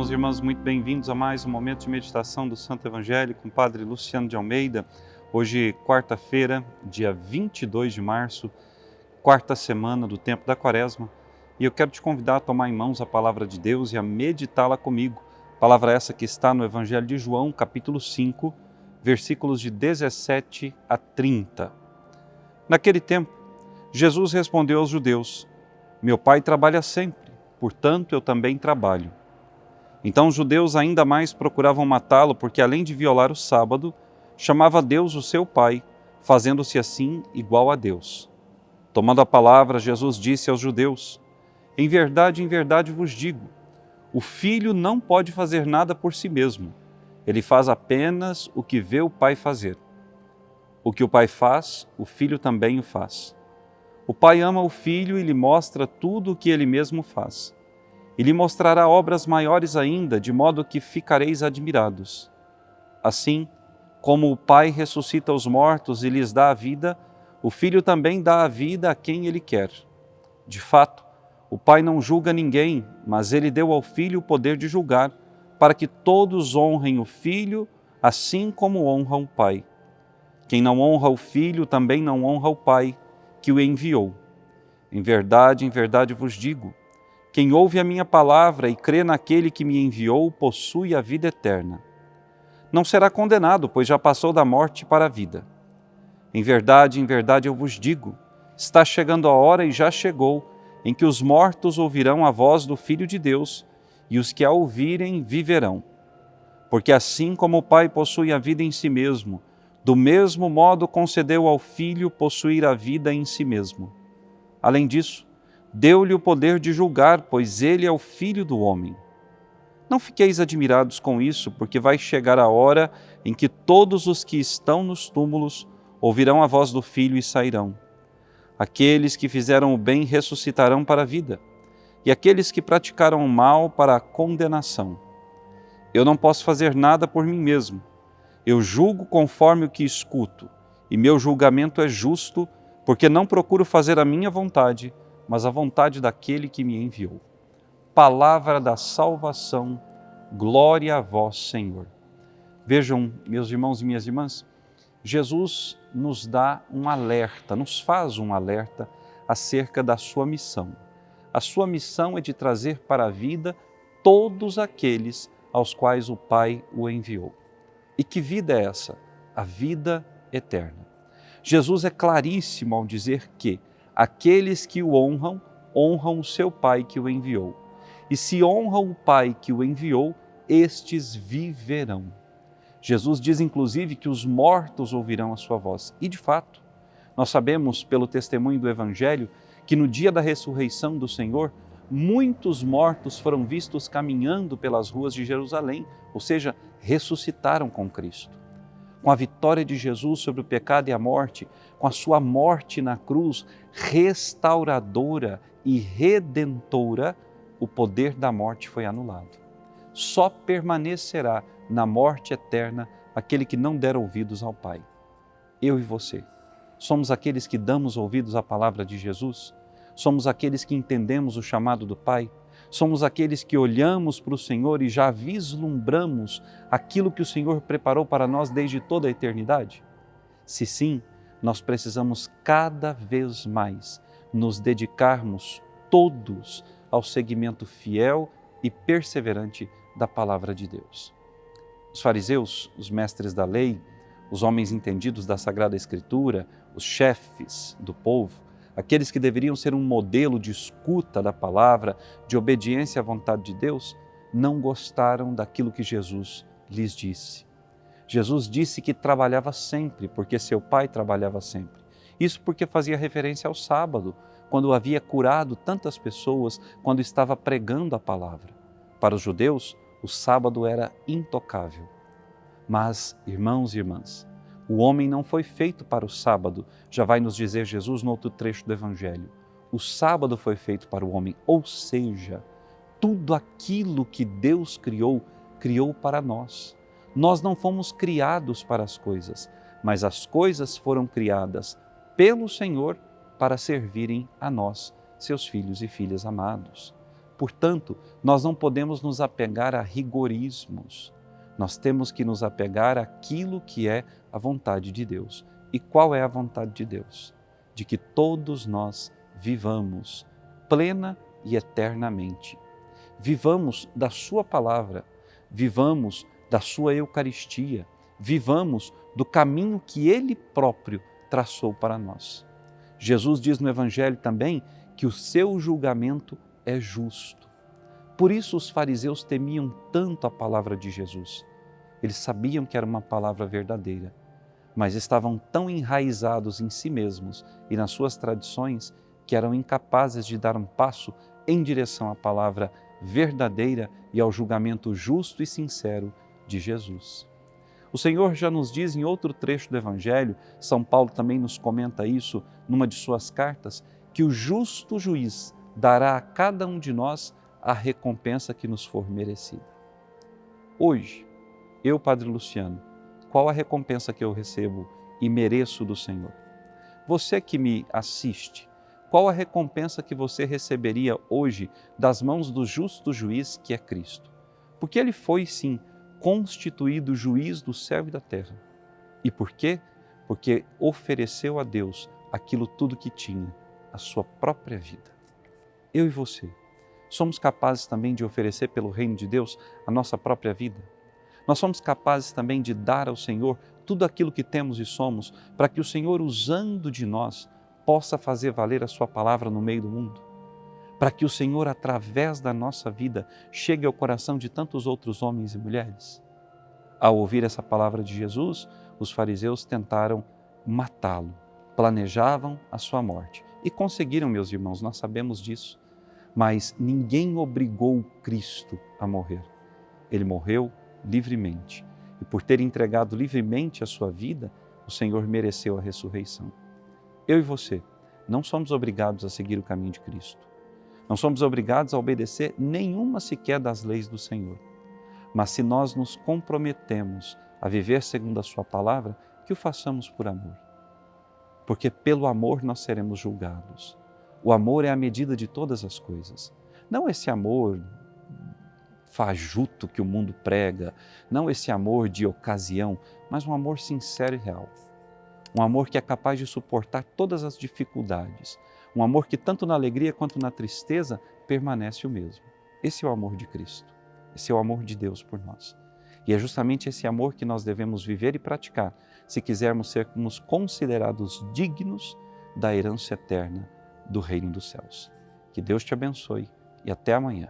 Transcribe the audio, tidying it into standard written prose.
irmãos e irmãs, muito bem-vindos a mais um momento de meditação do Santo Evangelho com o Padre Luciano de Almeida. Hoje, quarta-feira, dia 22 de março, quarta semana do tempo da Quaresma, e eu quero te convidar a tomar em mãos a Palavra de Deus e a meditá-la comigo. Palavra essa que está no Evangelho de João, capítulo 5, versículos de 17 a 30. Naquele tempo, Jesus respondeu aos judeus: "Meu Pai trabalha sempre, portanto eu também trabalho." Então os judeus ainda mais procuravam matá-lo, porque além de violar o sábado, chamava Deus o seu Pai, fazendo-se assim igual a Deus. Tomando a palavra, Jesus disse aos judeus: em verdade vos digo, o Filho não pode fazer nada por si mesmo. Ele faz apenas o que vê o Pai fazer. O que o Pai faz, o Filho também o faz. O Pai ama o Filho e lhe mostra tudo o que ele mesmo faz. E lhe mostrará obras maiores ainda, de modo que ficareis admirados. Assim, como o Pai ressuscita os mortos e lhes dá a vida, o Filho também dá a vida a quem ele quer. De fato, o Pai não julga ninguém, mas ele deu ao Filho o poder de julgar, para que todos honrem o Filho, assim como honram o Pai. Quem não honra o Filho também não honra o Pai, que o enviou. Em verdade vos digo, quem ouve a minha palavra e crê naquele que me enviou, possui a vida eterna. Não será condenado, pois já passou da morte para a vida. Em verdade eu vos digo, está chegando a hora e já chegou, em que os mortos ouvirão a voz do Filho de Deus, e os que a ouvirem viverão. Porque assim como o Pai possui a vida em si mesmo, do mesmo modo concedeu ao Filho possuir a vida em si mesmo. Além disso, deu-lhe o poder de julgar, pois ele é o Filho do homem. Não fiqueis admirados com isso, porque vai chegar a hora em que todos os que estão nos túmulos ouvirão a voz do Filho e sairão. Aqueles que fizeram o bem ressuscitarão para a vida, e aqueles que praticaram o mal para a condenação. Eu não posso fazer nada por mim mesmo. Eu julgo conforme o que escuto, e meu julgamento é justo, porque não procuro fazer a minha vontade, mas a vontade daquele que me enviou. Palavra da salvação, glória a vós, Senhor. Vejam, meus irmãos e minhas irmãs, Jesus nos dá um alerta, nos faz um alerta acerca da sua missão. A sua missão é de trazer para a vida todos aqueles aos quais o Pai o enviou. E que vida é essa? A vida eterna. Jesus é claríssimo ao dizer que aqueles que o honram, honram o seu Pai que o enviou. E se honram o Pai que o enviou, estes viverão. Jesus diz inclusive que os mortos ouvirão a sua voz. E de fato, nós sabemos pelo testemunho do Evangelho que no dia da ressurreição do Senhor, muitos mortos foram vistos caminhando pelas ruas de Jerusalém, ou seja, ressuscitaram com Cristo. Com a vitória de Jesus sobre o pecado e a morte, com a sua morte na cruz, restauradora e redentora, o poder da morte foi anulado. Só permanecerá na morte eterna aquele que não der ouvidos ao Pai. Eu e você, somos aqueles que damos ouvidos à palavra de Jesus? Somos aqueles que entendemos o chamado do Pai? Somos aqueles que olhamos para o Senhor e já vislumbramos aquilo que o Senhor preparou para nós desde toda a eternidade? Se sim, nós precisamos cada vez mais nos dedicarmos todos ao seguimento fiel e perseverante da Palavra de Deus. Os fariseus, os mestres da lei, os homens entendidos da Sagrada Escritura, os chefes do povo, aqueles que deveriam ser um modelo de escuta da palavra, de obediência à vontade de Deus, não gostaram daquilo que Jesus lhes disse. Jesus disse que trabalhava sempre, porque seu Pai trabalhava sempre. Isso porque fazia referência ao sábado, quando havia curado tantas pessoas, quando estava pregando a palavra. Para os judeus, o sábado era intocável. Mas, irmãos e irmãs, o homem não foi feito para o sábado, já vai nos dizer Jesus no outro trecho do Evangelho. O sábado foi feito para o homem, ou seja, tudo aquilo que Deus criou, criou para nós. Nós não fomos criados para as coisas, mas as coisas foram criadas pelo Senhor para servirem a nós, seus filhos e filhas amados. Portanto, nós não podemos nos apegar a rigorismos. Nós temos que nos apegar àquilo que é a vontade de Deus. E qual é a vontade de Deus? De que todos nós vivamos plena e eternamente. Vivamos da sua palavra, vivamos da sua Eucaristia, vivamos do caminho que Ele próprio traçou para nós. Jesus diz no Evangelho também que o seu julgamento é justo. Por isso os fariseus temiam tanto a palavra de Jesus. Eles sabiam que era uma palavra verdadeira, mas estavam tão enraizados em si mesmos e nas suas tradições que eram incapazes de dar um passo em direção à palavra verdadeira e ao julgamento justo e sincero de Jesus. O Senhor já nos diz em outro trecho do Evangelho, São Paulo também nos comenta isso numa de suas cartas, que o justo juiz dará a cada um de nós a recompensa que nos for merecida. Hoje, eu, Padre Luciano, qual a recompensa que eu recebo e mereço do Senhor? Você que me assiste, qual a recompensa que você receberia hoje das mãos do justo juiz que é Cristo? Porque Ele foi, sim, constituído juiz do céu e da terra. E por quê? Porque ofereceu a Deus aquilo tudo que tinha, a sua própria vida. Eu e você, somos capazes também de oferecer pelo reino de Deus a nossa própria vida? Nós somos capazes também de dar ao Senhor tudo aquilo que temos e somos, para que o Senhor, usando de nós, possa fazer valer a sua palavra no meio do mundo? Para que o Senhor, através da nossa vida, chegue ao coração de tantos outros homens e mulheres? Ao ouvir essa palavra de Jesus, os fariseus tentaram matá-lo, planejavam a sua morte. E conseguiram, meus irmãos, nós sabemos disso. Mas ninguém obrigou Cristo a morrer. Ele morreu livremente. E por ter entregado livremente a sua vida, o Senhor mereceu a ressurreição. Eu e você não somos obrigados a seguir o caminho de Cristo. Não somos obrigados a obedecer nenhuma sequer das leis do Senhor. Mas se nós nos comprometemos a viver segundo a sua palavra, que o façamos por amor. Porque pelo amor nós seremos julgados. O amor é a medida de todas as coisas. Não esse amor fajuto que o mundo prega, não esse amor de ocasião, mas um amor sincero e real. Um amor que é capaz de suportar todas as dificuldades. Um amor que tanto na alegria quanto na tristeza permanece o mesmo. Esse é o amor de Cristo. Esse é o amor de Deus por nós. E é justamente esse amor que nós devemos viver e praticar, se quisermos sermos considerados dignos da herança eterna do reino dos céus. Que Deus te abençoe e até amanhã.